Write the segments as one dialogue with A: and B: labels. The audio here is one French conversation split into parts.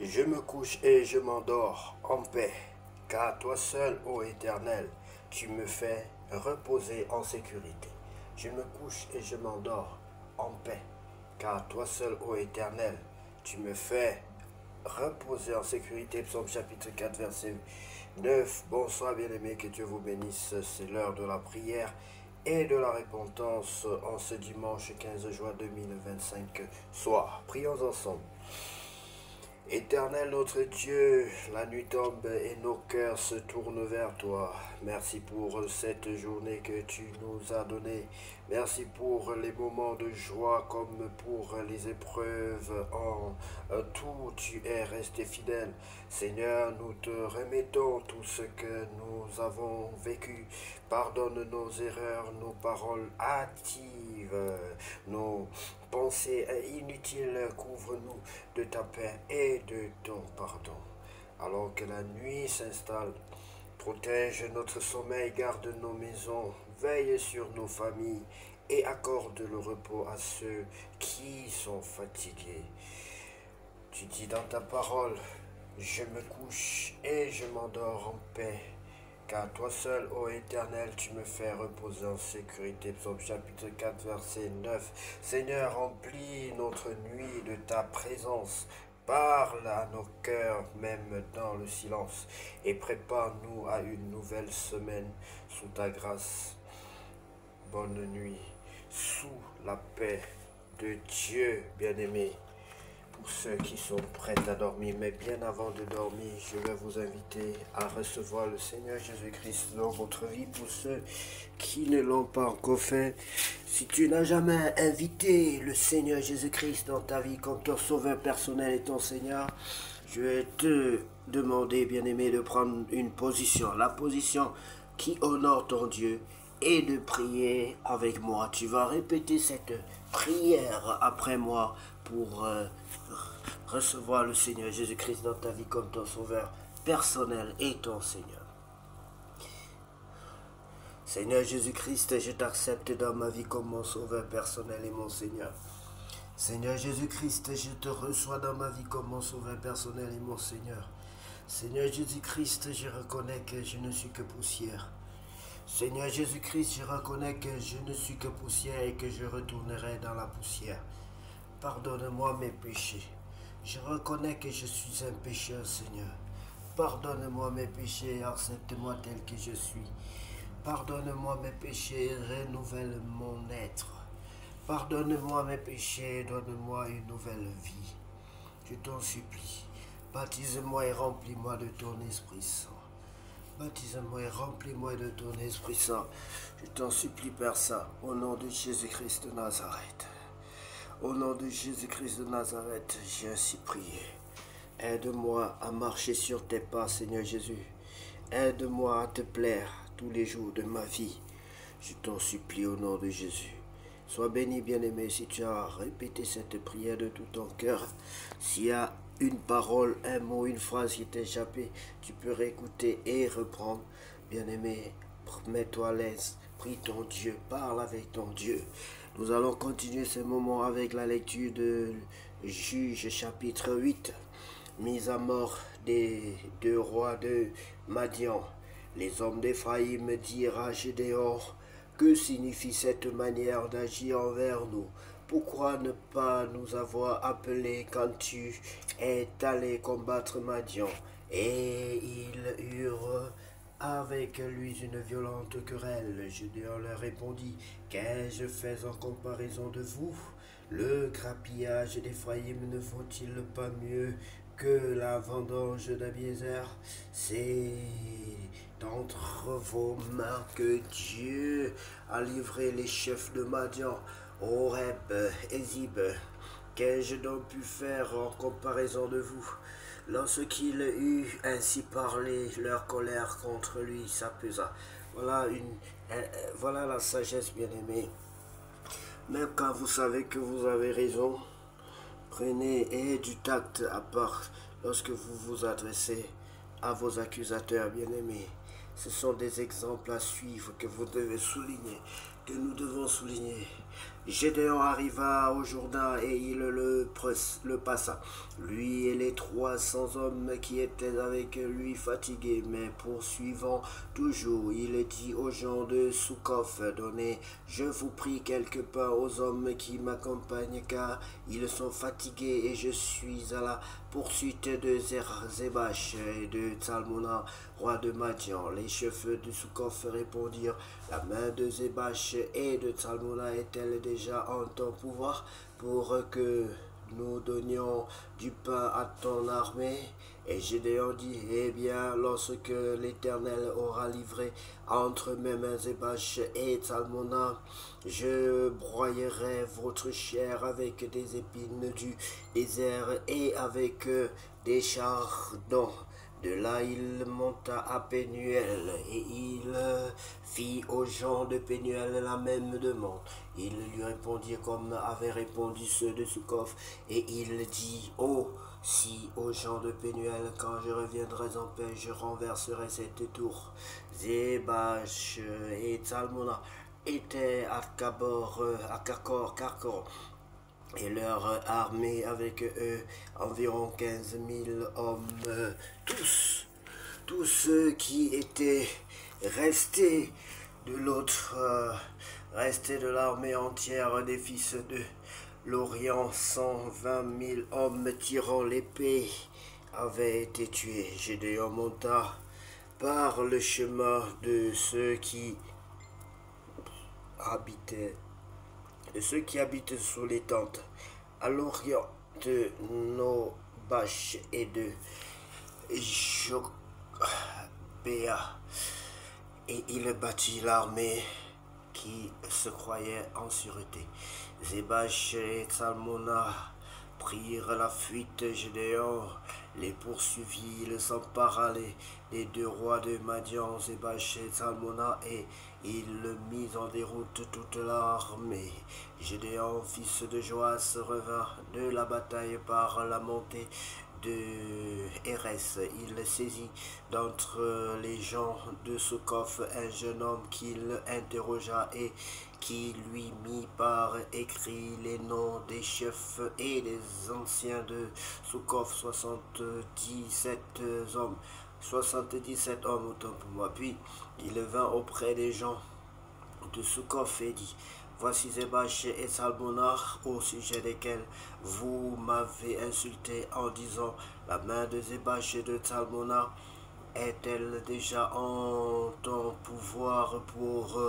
A: Je me couche et je m'endors en paix, car toi seul, ô Éternel, tu me fais reposer en sécurité. Je me couche et je m'endors en paix, car toi seul, ô Éternel, tu me fais reposer en sécurité. Psaume chapitre 4, verset 9. Bonsoir bien-aimés, que Dieu vous bénisse. C'est l'heure de la prière et de la repentance en ce dimanche 15 juin 2025 soir. Prions ensemble. Éternel notre Dieu, la nuit tombe et nos cœurs se tournent vers toi. Merci pour cette journée que tu nous as donnée. Merci pour les moments de joie comme pour les épreuves. En tout, tu es resté fidèle. Seigneur, nous te remettons tout ce que nous avons vécu. Pardonne nos erreurs, nos paroles hâtives, nos pensées inutiles. Couvre-nous de ta paix et de ton pardon. Alors que la nuit s'installe, protège notre sommeil, garde nos maisons, veille sur nos familles et accorde le repos à ceux qui sont fatigués. Tu dis dans ta parole, je me couche et je m'endors en paix. Car toi seul, ô Éternel, tu me fais reposer en sécurité. Psaume chapitre 4, verset 9. Seigneur, remplis notre nuit de ta présence. Parle à nos cœurs, même dans le silence, et prépare-nous à une nouvelle semaine sous ta grâce. Bonne nuit, sous la paix de Dieu, bien-aimé. Pour ceux qui sont prêts à dormir, mais bien avant de dormir, je vais vous inviter à recevoir le Seigneur Jésus-Christ dans votre vie. Pour ceux qui ne l'ont pas encore fait, si tu n'as jamais invité le Seigneur Jésus-Christ dans ta vie comme ton sauveur personnel et ton Seigneur, je vais te demander, bien-aimé, de prendre une position, la position qui honore ton Dieu, et de prier avec moi. Tu vas répéter cette prière après moi pour recevoir le Seigneur Jésus-Christ dans ta vie comme ton sauveur personnel et ton Seigneur. Seigneur Jésus-Christ, je t'accepte dans ma vie comme mon sauveur personnel et mon Seigneur. Seigneur Jésus-Christ, je te reçois dans ma vie comme mon sauveur personnel et mon Seigneur. Seigneur Jésus-Christ, je reconnais que je ne suis que poussière. Seigneur Jésus-Christ, je reconnais que je ne suis que poussière et que je retournerai dans la poussière. Pardonne-moi mes péchés. Je reconnais que je suis un pécheur, Seigneur. Pardonne-moi mes péchés et accepte-moi tel que je suis. Pardonne-moi mes péchés et renouvelle mon être. Pardonne-moi mes péchés et donne-moi une nouvelle vie. Je t'en supplie. Baptise-moi et remplis-moi de ton Esprit Saint. Baptise-moi et remplis-moi de ton Esprit Saint. Je t'en supplie, Père Saint, au nom de Jésus-Christ de Nazareth. Au nom de Jésus-Christ de Nazareth, j'ai ainsi prié. Aide-moi à marcher sur tes pas, Seigneur Jésus. Aide-moi à te plaire tous les jours de ma vie. Je t'en supplie au nom de Jésus. Sois béni, bien-aimé, si tu as répété cette prière de tout ton cœur. S'il y a une parole, un mot, une phrase qui t'est échappée, tu peux réécouter et reprendre. Bien-aimé, mets-toi à l'aise, prie ton Dieu, parle avec ton Dieu. Nous allons continuer ce moment avec la lecture de Juges chapitre 8, mise à mort des deux rois de Madian. Les hommes d'Éphraïm dirent à Gédéon, que signifie cette manière d'agir envers nous? Pourquoi ne pas nous avoir appelés quand tu es allé combattre Madian? Et ils eurent avec lui une violente querelle. Gédéon leur répondit, qu'ai-je fait en comparaison de vous? Le grappillage d'Éphraïm ne vaut-il pas mieux que la vendange d'Abiézer? C'est d'entre vos mains que Dieu a livré les chefs de Madian, Oreb et Zib. Qu'ai-je donc pu faire en comparaison de vous? Lorsqu'il eut ainsi parlé, leur colère contre lui s'apesa. Voilà la sagesse, bien-aimée. Même quand vous savez que vous avez raison, prenez du tact à part lorsque vous vous adressez à vos accusateurs, bien-aimés. Ce sont des exemples à suivre que vous devez souligner, que nous devons souligner. Gédéon arriva au Jourdain et il le passa, lui et les 300 hommes qui étaient avec lui fatigués, mais poursuivant toujours, il dit aux gens de Soukof, donnez, je vous prie, quelque pain aux hommes qui m'accompagnent, car ils sont fatigués et je suis à la poursuite de Zébach et de Tsalmona, roi de Madian. Les chefs de Soukof répondirent, la main de Zébach et de Tsalmona est-elle déjà en ton pouvoir pour que nous donnions du pain à ton armée? Et Gédéon dit, eh bien, lorsque l'Éternel aura livré entre mes mains Zébach et Tsalmona, je broyerai votre chair avec des épines du désert et avec des chardons. De là, il monta à Pénuel et il fit aux gens de Pénuel la même demande. Ils lui répondirent comme avaient répondu ceux de Soukof, et il dit, oh, si aux gens de Pénuel, quand je reviendrai en paix, je renverserai cette tour. Zébach et Tsalmona étaient à Carcor, et leur armée avec eux, environ 15 000 hommes, tous ceux qui étaient restés de l'autre, restés de l'armée entière des fils de l'Orient, 120 000 hommes tirant l'épée, avaient été tués. Gédéon monta par le chemin de ceux qui habitent sous les tentes, à l'orient de Nobach et de Jokbéa, et il battit l'armée qui se croyait en sûreté. Zébach et Tsalmona prirent la fuite. Gédéon les poursuivit, il s'empara les deux rois de Madian, Zébach et Tsalmona, et il mit en déroute toute l'armée. Gédéon, fils de Joas, revint de la bataille par la montée de Hérès. Il saisit d'entre les gens de Soukof un jeune homme qu'il interrogea et qui lui mit par écrit les noms des chefs et des anciens de Soukof, 77 hommes. 77 hommes, autant pour moi. Puis il vint auprès des gens de Soukof et dit, voici Zébach et Tsalmona, au sujet desquels vous m'avez insulté en disant, la main de Zébach et de Tsalmona est-elle déjà en ton pouvoir pour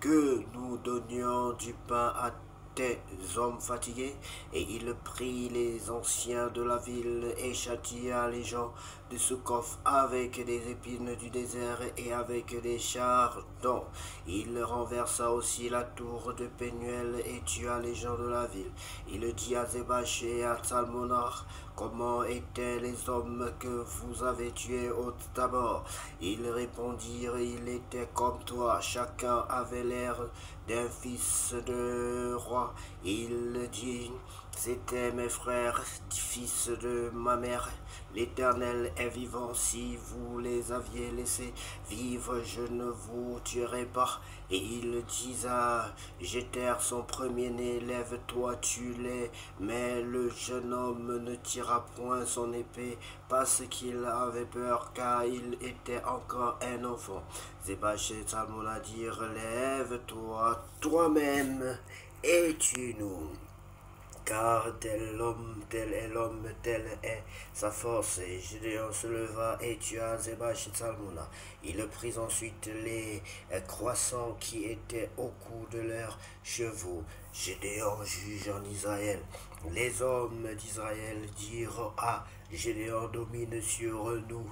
A: que nous donnions du pain à tes hommes fatigués? Et il prit les anciens de la ville et châtia les gens de Soukof avec des épines du désert et avec des chardons. Il renversa aussi la tour de Pénuel et tua les gens de la ville. Il dit à Zébach et à Tsalmona, comment étaient les hommes que vous avez tués au Tabor? Ils répondirent, il était comme toi, chacun avait l'air d'un fils de roi. Il dit, c'étaient mes frères, fils de ma mère. L'Éternel est vivant, si vous les aviez laissés vivre, je ne vous tuerai pas. Et il dit à Jéter, son premier-né, lève-toi, tue-les. Mais le jeune homme ne tira point son épée, parce qu'il avait peur, car il était encore un enfant. Zébach et Tsalmona dirent, lève-toi toi-même et tue-nous. Car tel est l'homme, telle est sa force. Et Gédéon se leva et tua Zébach et Tsalmona. Il prit ensuite les croissants qui étaient au cou de leurs chevaux. Gédéon juge en Israël. Les hommes d'Israël dirent à Gédéon, domine sur nous,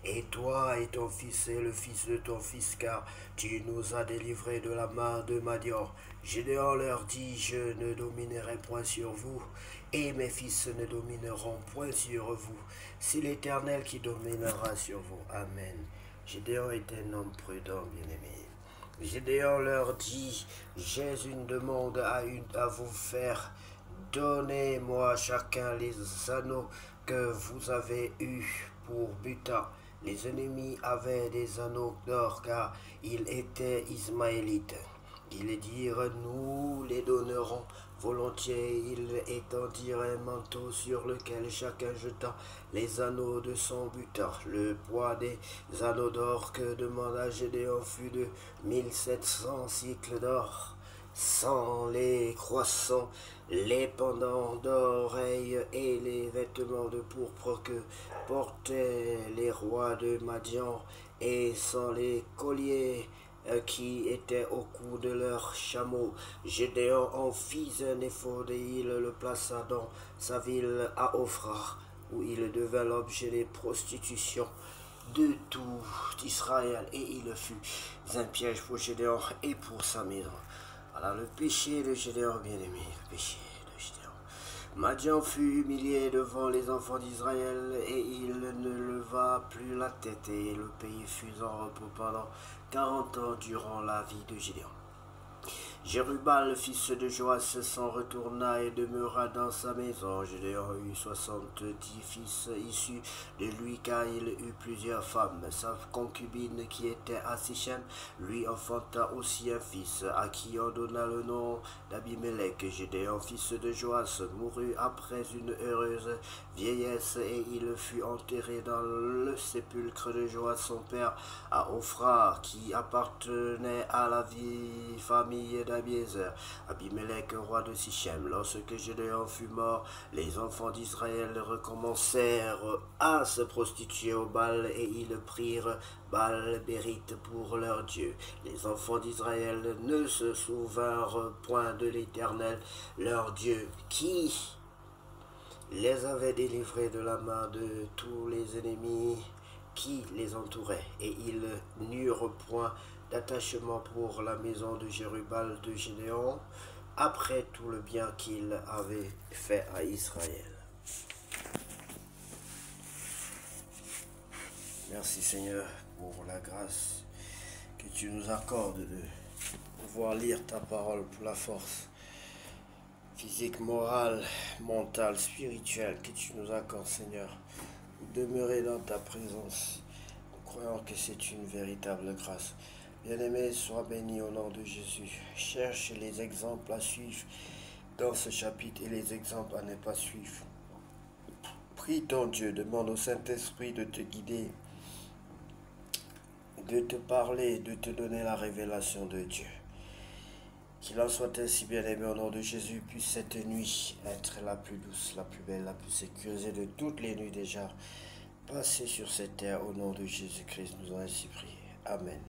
A: et toi et ton fils et le fils de ton fils, car tu nous as délivrés de la main de Madian. Gédéon leur dit, je ne dominerai point sur vous, et mes fils ne domineront point sur vous. C'est l'Éternel qui dominera sur vous. Amen. Gédéon est un homme prudent, bien-aimé. Gédéon leur dit, j'ai une demande à vous faire. Donnez-moi chacun les anneaux que vous avez eus pour butin. Les ennemis avaient des anneaux d'or, car ils étaient ismaélites. Ils dirent, nous les donnerons volontiers. Ils étendirent un manteau sur lequel chacun jeta les anneaux de son butin. Le poids des anneaux d'or que demanda Gédéon fut de 1700 cycles d'or, sans les croissants, les pendants d'oreilles et les vêtements de pourpre que portaient les rois de Madian, et sans les colliers qui étaient au cou de leurs chameaux. Gédéon en fit un éphod et il le plaça dans sa ville à Ophra, où il devint l'objet des prostitutions de tout Israël, et il fut un piège pour Gédéon et pour sa maison. Voilà le péché de Gédéon, bien-aimé, le péché de Gédéon. Madian fut humilié devant les enfants d'Israël, et il ne leva plus la tête, et le pays fut en repos pendant 40 ans durant la vie de Gédéon. Jérubal, fils de Joas, s'en retourna et demeura dans sa maison. Gédéon eut 70 fils issus de lui, car il eut plusieurs femmes. Sa concubine, qui était à Sichem, lui enfanta aussi un fils, à qui on donna le nom d'Abimelech. Gédéon, fils de Joas, mourut après une heureuse vieillesse, et il fut enterré dans le sépulcre de Joas, son père, à Ophra, qui appartenait à la famille d'Abiezer. Abimelech, roi de Sichem. Lorsque Gédéon fut mort, les enfants d'Israël recommencèrent à se prostituer au Baal, et ils prirent Baal-Bérite pour leur Dieu. Les enfants d'Israël ne se souvinrent point de l'Éternel, leur Dieu, qui les avait délivrés de la main de tous les ennemis qui les entouraient, et ils n'eurent point d'attachement pour la maison de Jérubal de Gédéon, après tout le bien qu'il avait fait à Israël. Merci Seigneur pour la grâce que tu nous accordes de pouvoir lire ta parole, pour la force physique, morale, mentale, spirituelle que tu nous accordes, Seigneur. Demeurer dans ta présence. Nous croyons que c'est une véritable grâce. Bien-aimé, sois béni au nom de Jésus. Cherche les exemples à suivre dans ce chapitre et les exemples à ne pas suivre. Prie ton Dieu, demande au Saint-Esprit de te guider, de te parler, de te donner la révélation de Dieu. Qu'il en soit ainsi, bien-aimé, au nom de Jésus, puisse cette nuit être la plus douce, la plus belle, la plus sécurisée de toutes les nuits déjà passées sur cette terre. Au nom de Jésus-Christ, nous avons ainsi prié. Amen.